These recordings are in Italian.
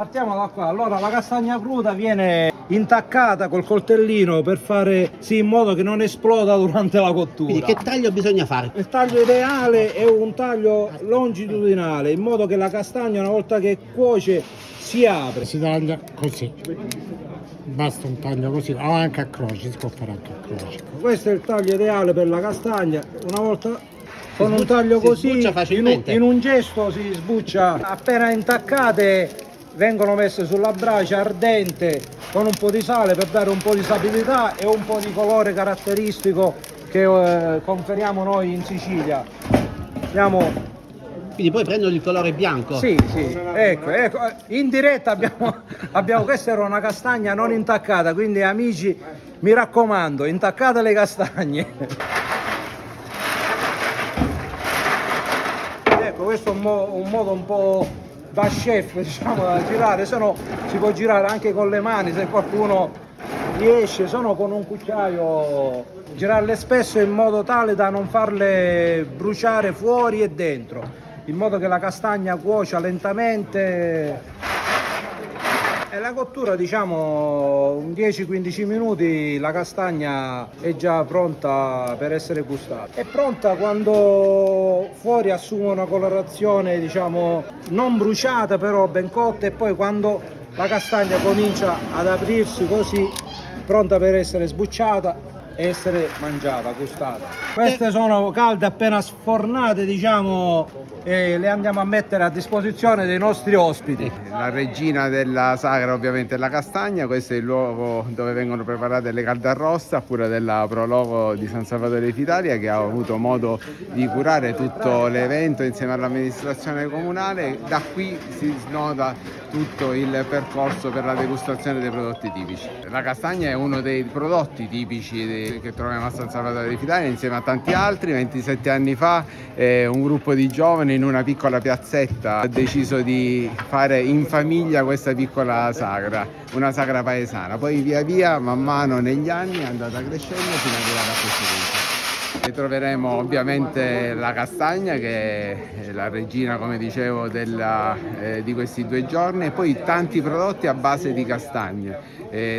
Partiamo da qua. Allora la castagna cruda viene intaccata col coltellino per fare sì in modo che non esploda durante la cottura. Quindi che taglio bisogna fare? Il taglio ideale è un taglio longitudinale, in modo che la castagna una volta che cuoce si apre. Si taglia così, basta un taglio così, o anche a croce, si può fare anche a croce. Questo è il taglio ideale per la castagna. Una volta con un taglio si così, sbuccia facilmente. in un gesto si sbuccia. Appena intaccate vengono messe sulla brace ardente con un po' di sale per dare un po' di sapidità e un po' di colore caratteristico che conferiamo noi in Sicilia. Andiamo. Quindi poi prendono il colore bianco? Sì, ecco, in diretta abbiamo, questa era una castagna non intaccata, quindi amici mi raccomando, intaccate le castagne. Ecco, questo è un modo un po' da chef, diciamo, da girare, se no si può girare anche con le mani se qualcuno riesce, se no con un cucchiaio, girarle spesso in modo tale da non farle bruciare fuori e dentro, in modo che la castagna cuocia lentamente. E la cottura, diciamo, un 10-15 minuti la castagna è già pronta per essere gustata. È pronta quando fuori assume una colorazione, diciamo, non bruciata però ben cotta, e poi quando la castagna comincia ad aprirsi così, pronta per essere sbucciata e essere mangiata, gustata. Queste sono calde, appena sfornate, diciamo, e le andiamo a mettere a disposizione dei nostri ospiti. La regina della sagra ovviamente è la castagna, questo è il luogo dove vengono preparate le calde arroste, a cura della Prologo di San Salvatore d'Italia, che ha avuto modo di curare tutto l'evento insieme all'amministrazione comunale. Da qui si snota tutto il percorso per la degustazione dei prodotti tipici. La castagna è uno dei prodotti tipici che troviamo a San Salvatore d'Italia insieme a tanti altri. 27 anni fa un gruppo di giovani in una piccola piazzetta ha deciso di fare in famiglia questa piccola sagra, una sagra paesana. Poi via via, man mano negli anni, è andata crescendo fino ad arrivare a questo punto. E troveremo ovviamente la castagna, che è la regina, come dicevo, di questi 2 giorni, e poi tanti prodotti a base di castagne,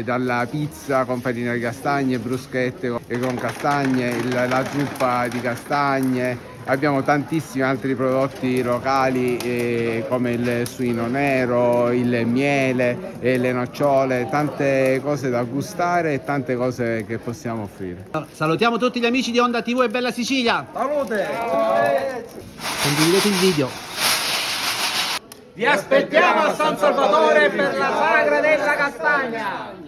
dalla pizza con farina di castagne, bruschette con castagne, la zuppa di castagne. Abbiamo tantissimi altri prodotti locali come il suino nero, il miele, le nocciole, tante cose da gustare e tante cose che possiamo offrire. Salutiamo tutti gli amici di Onda TV e Bella Sicilia. Salute! Condividete il video. Vi aspettiamo a San Salvatore per la sagra della castagna!